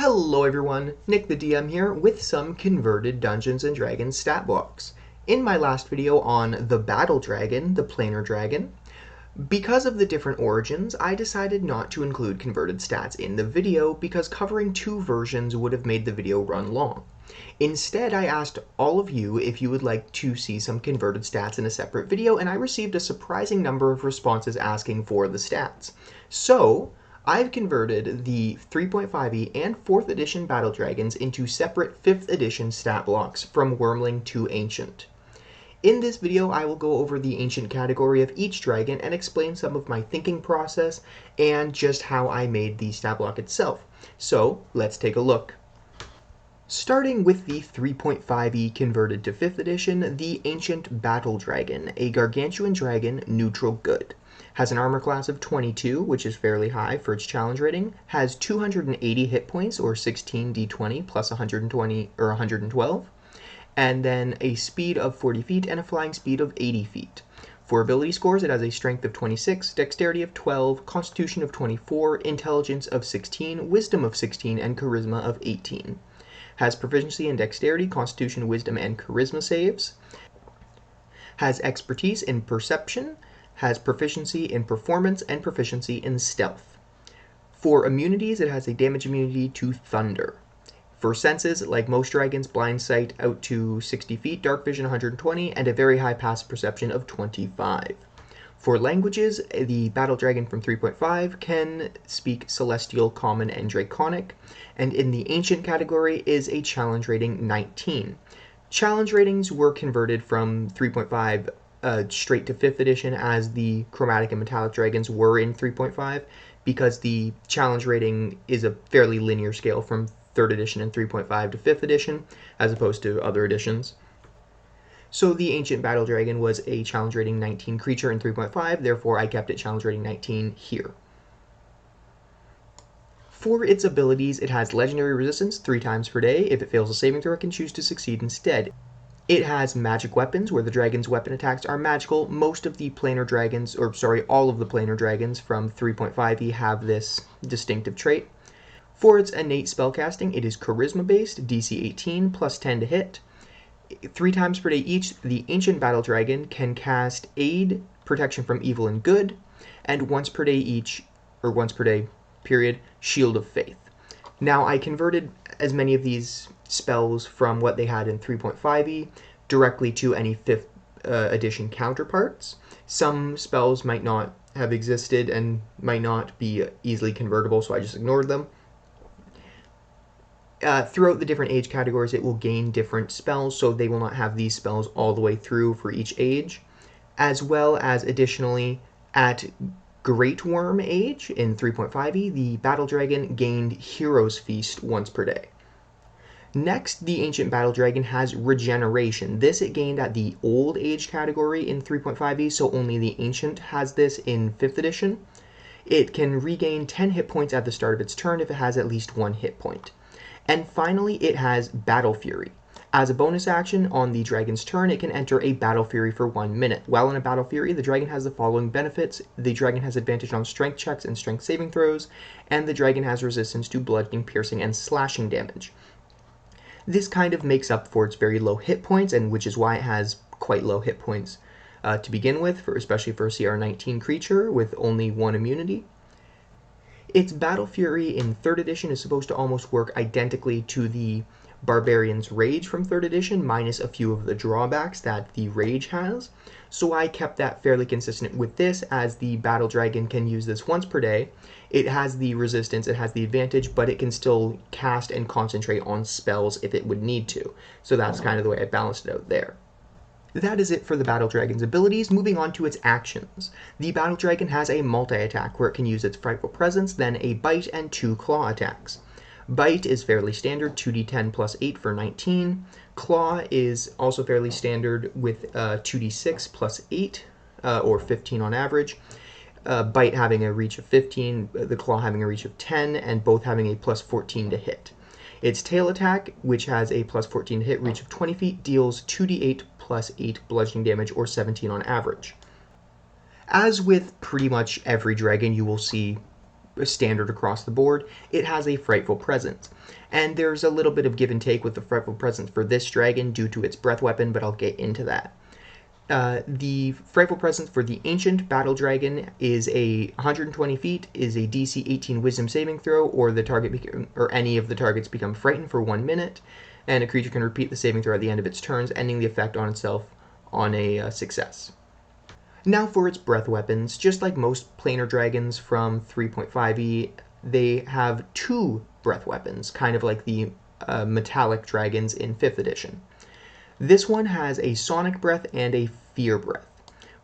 Hello everyone, Nick the DM here with some converted Dungeons & Dragons stat blocks. In my last video on the Battle Dragon, the Planar Dragon, because of the different origins, I decided not to include converted stats in the video because covering two versions would have made the video run long. Instead, I asked all of you if you would like to see some converted stats in a separate video, and I received a surprising number of responses asking for the stats. So, I've converted the 3.5e and 4th edition Battle Dragons into separate 5th edition stat blocks from Wormling to Ancient. In this video, I will go over the Ancient category of each dragon and explain some of my thinking process and just how I made the stat block itself. So, let's take a look. Starting with the 3.5e converted to 5th edition, the Ancient Battle Dragon, a gargantuan dragon, neutral good. Has an armor class of 22, which is fairly high for its challenge rating, has 280 hit points, or 16 d20 plus 120 or 112, and then a speed of 40 feet and a flying speed of 80 feet. For ability scores, it has a strength of 26, dexterity of 12, constitution of 24, intelligence of 16, wisdom of 16, and charisma of 18. Has proficiency in dexterity, constitution, wisdom, and charisma saves. Has expertise in perception. Has proficiency in performance and proficiency in stealth. For immunities, it has a damage immunity to thunder. For senses, like most dragons, blind sight out to 60 feet, dark vision 120, and a very high passive perception of 25. For languages, the Battle Dragon from 3.5 can speak Celestial, Common, and Draconic, and in the Ancient category is a challenge rating 19. Challenge ratings were converted from 3.5 straight to 5th edition as the Chromatic and Metallic Dragons were in 3.5 because the challenge rating is a fairly linear scale from 3rd edition and 3.5 to 5th edition as opposed to other editions. So the Ancient Battle Dragon was a challenge rating 19 creature in 3.5, therefore I kept it challenge rating 19 here. For its abilities, it has legendary resistance 3 times per day. If it fails a saving throw, it can choose to succeed instead. It has magic weapons, where the dragon's weapon attacks are magical. Most of the planar dragons, all of the planar dragons from 3.5e have this distinctive trait. For its innate spellcasting, it is charisma-based, DC 18, plus 10 to hit. 3 times per day each, the Ancient Battle Dragon can cast Aid, Protection from Evil and Good, and once per day period, Shield of Faith. Now, I converted as many of these spells from what they had in 3.5e directly to any 5th edition counterparts. Some spells might not have existed and might not be easily convertible, so I just ignored them. Throughout the different age categories, it will gain different spells, so they will not have these spells all the way through for each age, as well as additionally at Great Worm age in 3.5e, the Battle Dragon gained Hero's Feast once per day. Next, the Ancient Battle Dragon has Regeneration. This it gained at the Old Age category in 3.5e, so only the Ancient has this in 5th edition. It can regain 10 hit points at the start of its turn if it has at least 1 hit point. And finally, it has Battle Fury. As a bonus action, on the dragon's turn, it can enter a Battle Fury for 1 minute. While in a Battle Fury, the dragon has the following benefits. The dragon has advantage on strength checks and strength saving throws, and the dragon has resistance to bludgeoning, piercing, and slashing damage. This kind of makes up for its very low hit points, and which is why it has quite low hit points to begin with, especially for a CR 19 creature with only 1 immunity. Its Battle Fury in 3rd edition is supposed to almost work identically to the Barbarian's Rage from 3rd edition, minus a few of the drawbacks that the Rage has. So I kept that fairly consistent with this, as the Battle Dragon can use this once per day. It has the resistance, it has the advantage, but it can still cast and concentrate on spells if it would need to. So that's kind of the way I balanced it out there. That is it for the Battle Dragon's abilities. Moving on to its actions. The Battle Dragon has a multi-attack, where it can use its Frightful Presence, then a Bite and 2 Claw attacks. Bite is fairly standard, 2d10 plus 8 for 19. Claw is also fairly standard with 2d6 plus 8, or 15 on average. Bite having a reach of 15, the Claw having a reach of 10, and both having a plus 14 to hit. Its tail attack, which has a plus 14 to hit, reach of 20 feet, deals 2d8 plus 8 bludgeoning damage, or 17 on average. As with pretty much every dragon, you will see standard across the board, it has a Frightful Presence. And there's a little bit of give and take with the Frightful Presence for this dragon due to its breath weapon, but I'll get into that. The Frightful Presence for the Ancient Battle Dragon is a 120 feet, is a DC 18 Wisdom saving throw, or the target or any of the targets become frightened for 1 minute, and a creature can repeat the saving throw at the end of its turns, ending the effect on itself on a success. Now for its breath weapons, just like most planar dragons from 3.5e, they have 2 breath weapons, kind of like the metallic dragons in 5th edition. This one has a Sonic Breath and a Fear Breath.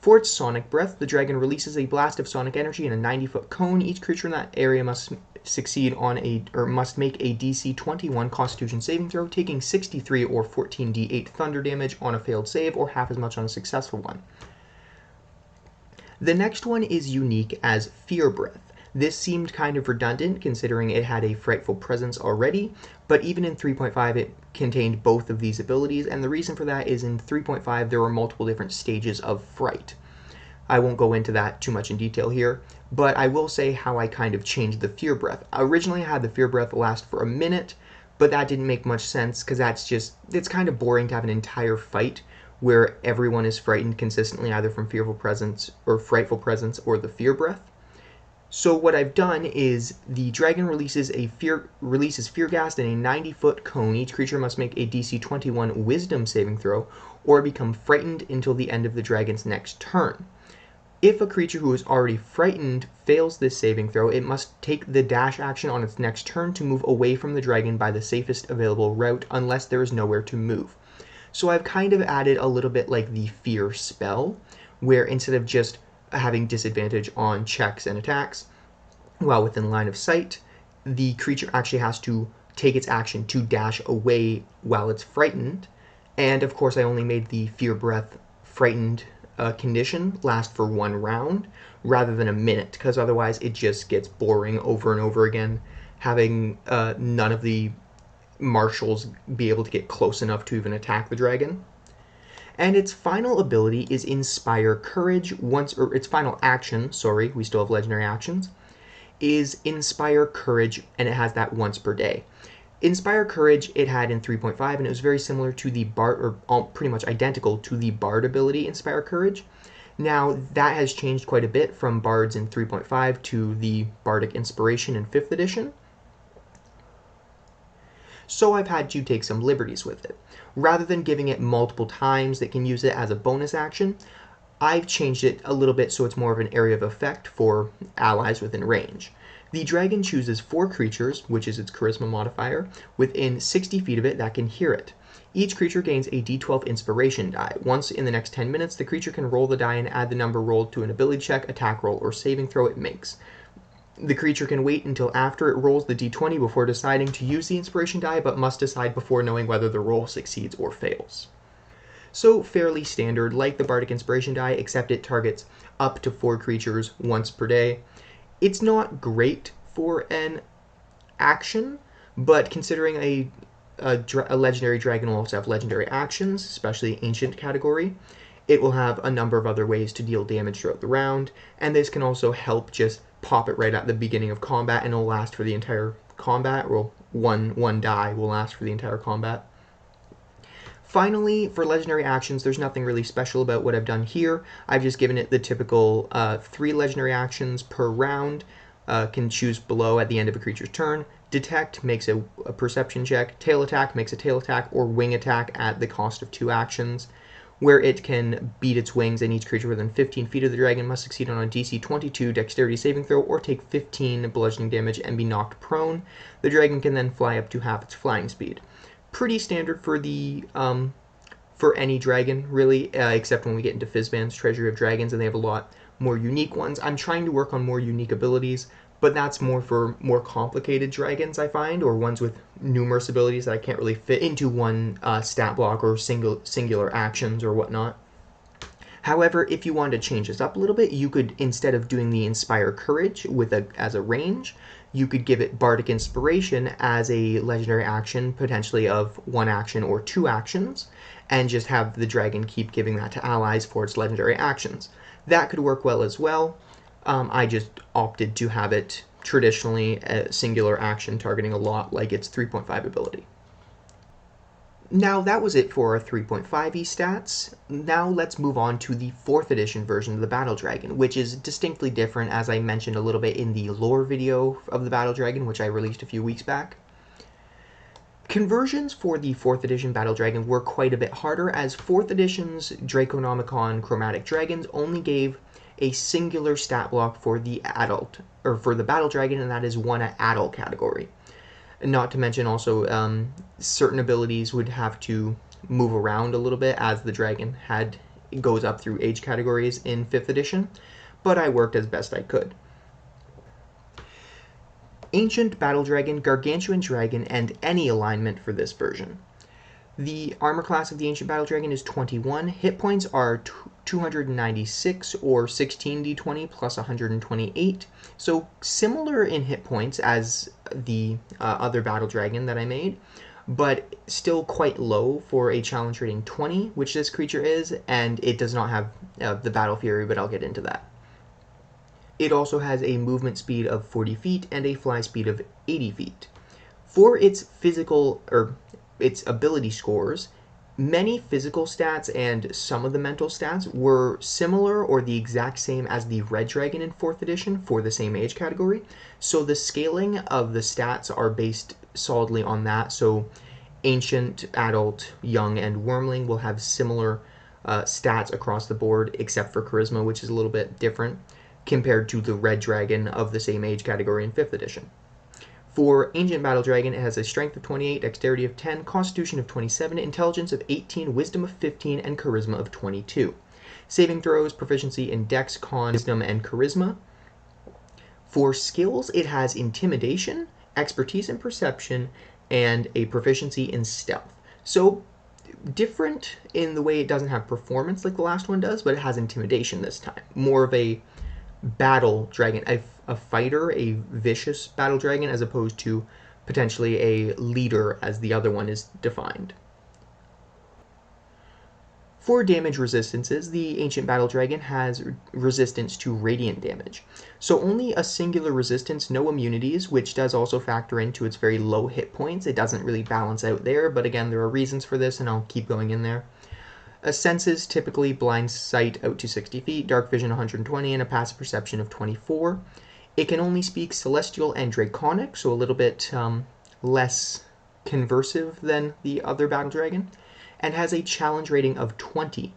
For its Sonic Breath, the dragon releases a blast of sonic energy in a 90-foot cone. Each creature in that area must must make a DC 21 Constitution saving throw, taking 63 or 14d8 thunder damage on a failed save, or half as much on a successful one. The next one is unique as Fear Breath. This seemed kind of redundant considering it had a Frightful Presence already, but even in 3.5 it contained both of these abilities, and the reason for that is in 3.5 there were multiple different stages of fright. I won't go into that too much in detail here, but I will say how I kind of changed the Fear Breath. Originally I had the Fear Breath last for a minute, but that didn't make much sense because it's kind of boring to have an entire fight where everyone is frightened consistently either from Fearful Presence or Frightful Presence or the Fear Breath. So what I've done is the dragon releases Feargast in a 90-foot cone. Each creature must make a DC 21 Wisdom saving throw or become frightened until the end of the dragon's next turn. If a creature who is already frightened fails this saving throw, it must take the dash action on its next turn to move away from the dragon by the safest available route unless there is nowhere to move. So I've kind of added a little bit like the Fear spell, where instead of just having disadvantage on checks and attacks while within line of sight, the creature actually has to take its action to dash away while it's frightened. And of course I only made the Fear Breath frightened condition last for 1 round rather than a minute, because otherwise it just gets boring over and over again, having none of the marshals be able to get close enough to even attack the dragon. And its final ability is Inspire Courage. Its final action, we still have legendary actions, is Inspire Courage, and it has that once per day. Inspire Courage it had in 3.5, and it was very similar to the Bard, or pretty much identical to the Bard ability Inspire Courage. Now, that has changed quite a bit from Bards in 3.5 to the Bardic Inspiration in 5th edition. So I've had to take some liberties with it. Rather than giving it multiple times that can use it as a bonus action, I've changed it a little bit so it's more of an area of effect for allies within range. The dragon chooses 4 creatures, which is its charisma modifier, within 60 feet of it that can hear it. Each creature gains a d12 inspiration die. Once in the next 10 minutes, the creature can roll the die and add the number rolled to an ability check, attack roll, or saving throw it makes. The creature can wait until after it rolls the d20 before deciding to use the inspiration die, but must decide before knowing whether the roll succeeds or fails. So fairly standard, like the Bardic Inspiration die, except it targets up to 4 creatures once per day. It's not great for an action, but considering a legendary dragon will also have legendary actions, especially ancient category, it will have a number of other ways to deal damage throughout the round, and this can also help just pop it right at the beginning of combat, and it'll last for the entire combat, or one die will last for the entire combat. Finally, for legendary actions, there's nothing really special about what I've done here. I've just given it the typical 3 legendary actions per round. Can choose below at the end of a creature's turn. Detect makes a perception check. Tail attack makes a tail attack or wing attack at the cost of 2 actions, where it can beat its wings, and each creature within 15 feet of the dragon must succeed on a DC 22 dexterity saving throw or take 15 bludgeoning damage and be knocked prone. The dragon can then fly up to half its flying speed. Pretty standard for the for any dragon, really, except when we get into Fizban's Treasury of Dragons, and they have a lot more unique ones. I'm trying to work on more unique abilities, but that's more for more complicated dragons, I find, or ones with numerous abilities that I can't really fit into one stat block or singular actions or whatnot. However, if you wanted to change this up a little bit, you could, instead of doing the Inspire Courage as a range, you could give it Bardic Inspiration as a legendary action, potentially of 1 action or 2 actions, and just have the dragon keep giving that to allies for its legendary actions. That could work well as well. I just opted to have it traditionally a singular action targeting a lot like its 3.5 ability. Now that was it for our 3.5e stats. Now let's move on to the 4th edition version of the Battle Dragon, which is distinctly different, as I mentioned a little bit in the lore video of the Battle Dragon, which I released a few weeks back. Conversions for the 4th edition Battle Dragon were quite a bit harder, as 4th edition's Draconomicon Chromatic Dragons only gave a singular stat block for the adult, or for the Battle Dragon, and that is one adult category. Not to mention also certain abilities would have to move around a little bit as the dragon goes up through age categories in 5th edition, but I worked as best I could. Ancient Battle Dragon, Gargantuan Dragon, and any alignment for this version. The armor class of the Ancient Battle Dragon is 21. Hit points are 296 or 16d20 plus 128. So similar in hit points as the other Battle Dragon that I made, but still quite low for a challenge rating 20, which this creature is, and it does not have the Battle Fury, but I'll get into that. It also has a movement speed of 40 feet and a fly speed of 80 feet. For its its ability scores, many physical stats and some of the mental stats were similar or the exact same as the Red Dragon in 4th edition for the same age category. So the scaling of the stats are based solidly on that. So Ancient, Adult, Young, and Wormling will have similar stats across the board, except for Charisma, which is a little bit different compared to the Red Dragon of the same age category in 5th edition. For Ancient Battle Dragon, it has a Strength of 28, Dexterity of 10, Constitution of 27, Intelligence of 18, Wisdom of 15, and Charisma of 22. Saving throws, proficiency in Dex, Con, Wisdom, and Charisma. For skills, it has Intimidation, Expertise in Perception, and a proficiency in Stealth. So, different in the way it doesn't have Performance like the last one does, but it has Intimidation this time. More of a battle dragon, a fighter, a vicious battle dragon, as opposed to potentially a leader as the other one is defined. For damage resistances, the Ancient Battle Dragon has resistance to radiant damage. So only a singular resistance, no immunities, which does also factor into its very low hit points. It doesn't really balance out there, but again, there are reasons for this, and I'll keep going in there. Senses, typically blind sight out to 60 feet, dark vision 120, and a passive perception of 24. It can only speak Celestial and Draconic, so a little bit less conversive than the other Battle Dragon, and has a challenge rating of 20.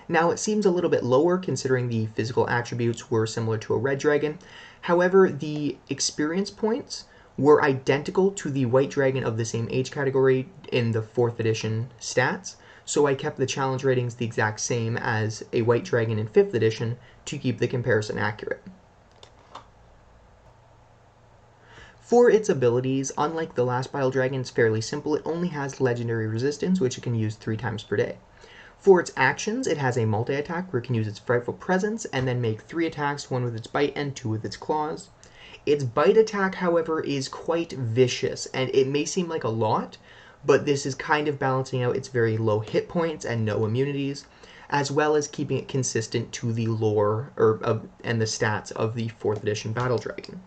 Now, it seems a little bit lower considering the physical attributes were similar to a Red Dragon. However, the experience points were identical to the White Dragon of the same age category in the 4th edition stats, so I kept the challenge ratings the exact same as a White Dragon in 5th edition to keep the comparison accurate. For its abilities, unlike the last Battle Dragon, it's fairly simple. It only has Legendary Resistance, which it can use 3 times per day. For its actions, it has a multi-attack where it can use its Frightful Presence and then make 3 attacks, 1 with its bite and 2 with its claws. Its bite attack, however, is quite vicious, and it may seem like a lot, but this is kind of balancing out its very low hit points and no immunities, as well as keeping it consistent to the lore and the stats of the 4th edition Battle Dragon.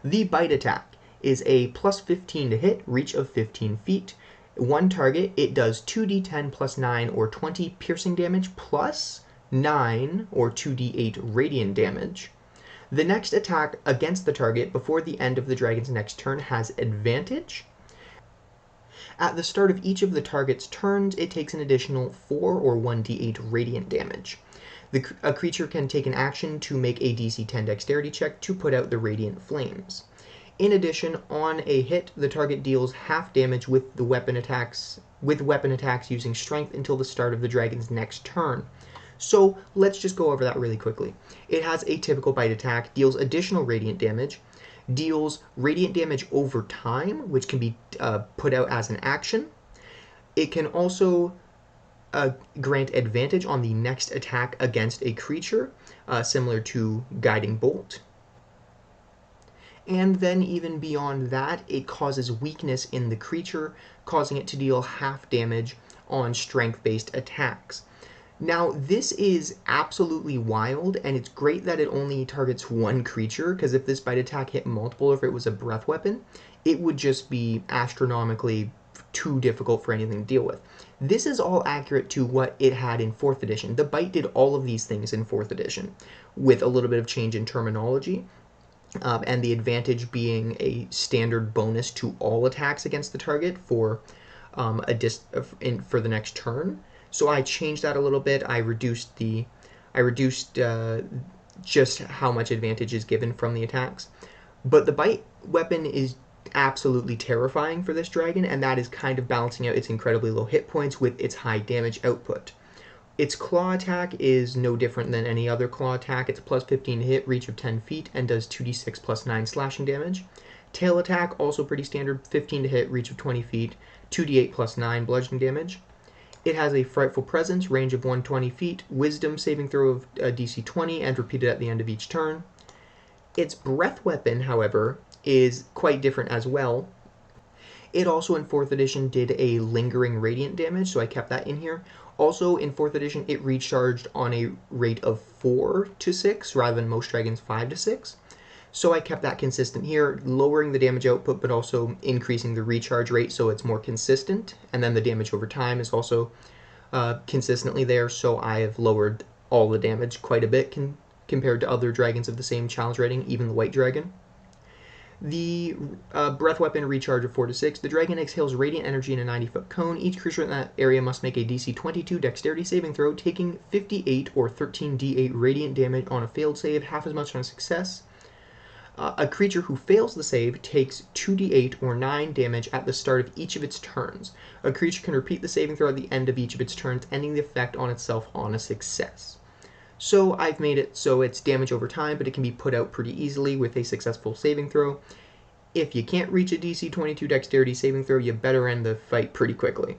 The bite attack is a plus 15 to hit, reach of 15 feet. One target, it does 2d10 plus 9 or 20 piercing damage plus 9 or 2d8 radiant damage. The next attack against the target before the end of the dragon's next turn has advantage. At the start of each of the target's turns, it takes an additional 4 or 1d8 radiant damage. A creature can take an action to make a DC 10 dexterity check to put out the radiant flames. In addition, on a hit, the target deals half damage with weapon attacks using strength until the start of the dragon's next turn. So let's just go over that really quickly. It has a typical bite attack, deals additional radiant damage, deals radiant damage over time, which can be put out as an action. It can also grant advantage on the next attack against a creature, similar to Guiding Bolt. And then even beyond that, it causes weakness in the creature, causing it to deal half damage on strength-based attacks. Now, this is absolutely wild, and it's great that it only targets one creature, because if this bite attack hit multiple, or if it was a breath weapon, it would just be astronomically too difficult for anything to deal with. This is all accurate to what it had in 4th edition. The bite did all of these things in 4th edition, with a little bit of change in terminology, and the advantage being a standard bonus to all attacks against the target for for the next turn. So I changed that a little bit. I reduced just how much advantage is given from the attacks. But the bite weapon is absolutely terrifying for this dragon, and that is kind of balancing out its incredibly low hit points with its high damage output. Its claw attack is no different than any other claw attack. It's plus 15 to hit, reach of 10 feet, and does 2d6 plus 9 slashing damage. Tail attack, also pretty standard, 15 to hit, reach of 20 feet, 2d8 plus 9 bludgeoning damage. It has a Frightful Presence, range of 120 feet, Wisdom saving throw of DC 20, and repeated at the end of each turn. Its breath weapon, however, is quite different as well. It also in 4th edition did a lingering radiant damage, so I kept that in here. Also in 4th edition, it recharged on a rate of 4 to 6 rather than most dragons 5 to 6. So I kept that consistent here, lowering the damage output but also increasing the recharge rate so it's more consistent. And then the damage over time is also consistently there, so I have lowered all the damage quite a bit compared to other dragons of the same challenge rating, even the white dragon. The breath weapon recharge of 4 to 6. The dragon exhales radiant energy in a 90-foot cone. Each creature in that area must make a DC 22 dexterity saving throw, taking 58 or 13d8 radiant damage on a failed save, half as much on a success. A creature who fails the save takes 2d8 or 9 damage at the start of each of its turns. A creature can repeat the saving throw at the end of each of its turns, ending the effect on itself on a success. So I've made it so it's damage over time, but it can be put out pretty easily with a successful saving throw. If you can't reach a DC 22 dexterity saving throw, you better end the fight pretty quickly.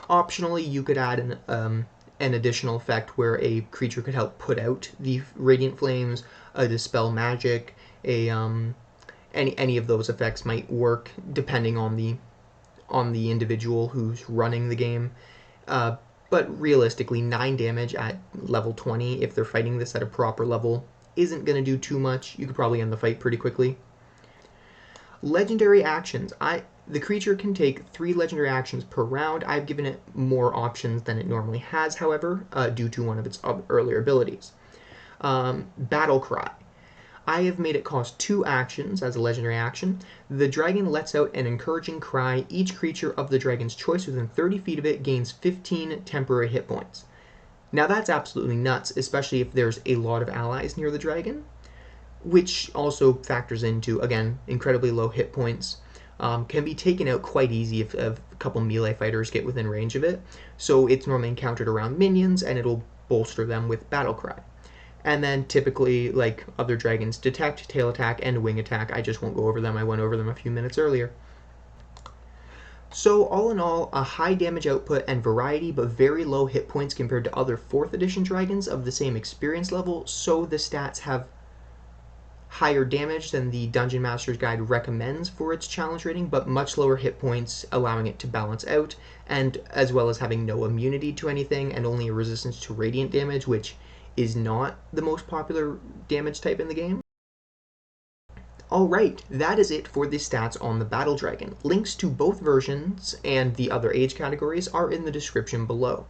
Optionally, you could add an additional effect where a creature could help put out the radiant flames, dispel magic, any of those effects might work depending on the individual who's running the game. But realistically, 9 damage at level 20, if they're fighting this at a proper level, isn't going to do too much. You could probably end the fight pretty quickly. Legendary actions. The creature can take 3 legendary actions per round. I've given it more options than it normally has, however, due to one of its earlier abilities. Battle Cry. I have made it cost 2 actions as a legendary action. The dragon lets out an encouraging cry. Each creature of the dragon's choice within 30 feet of it gains 15 temporary hit points. Now that's absolutely nuts, especially if there's a lot of allies near the dragon, which also factors into, again, incredibly low hit points. Can be taken out quite easy if a couple melee fighters get within range of it. So it's normally encountered around minions, and it'll bolster them with Battle Cry. And then typically, like other dragons, Detect, Tail Attack, and Wing Attack. I just won't go over them. I went over them a few minutes earlier. So all in all, a high damage output and variety, but very low hit points compared to other 4th edition dragons of the same experience level, so the stats have higher damage than the Dungeon Master's Guide recommends for its challenge rating, but much lower hit points, allowing it to balance out, and as well as having no immunity to anything and only a resistance to radiant damage, which is not the most popular damage type in the game. Alright, that is it for the stats on the Battle Dragon. Links to both versions and the other age categories are in the description below.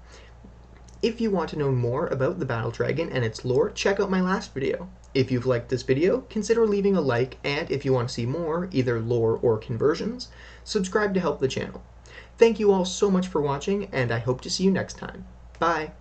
If you want to know more about the Battle Dragon and its lore, check out my last video. If you've liked this video, consider leaving a like, and if you want to see more, either lore or conversions, subscribe to help the channel. Thank you all so much for watching, and I hope to see you next time. Bye!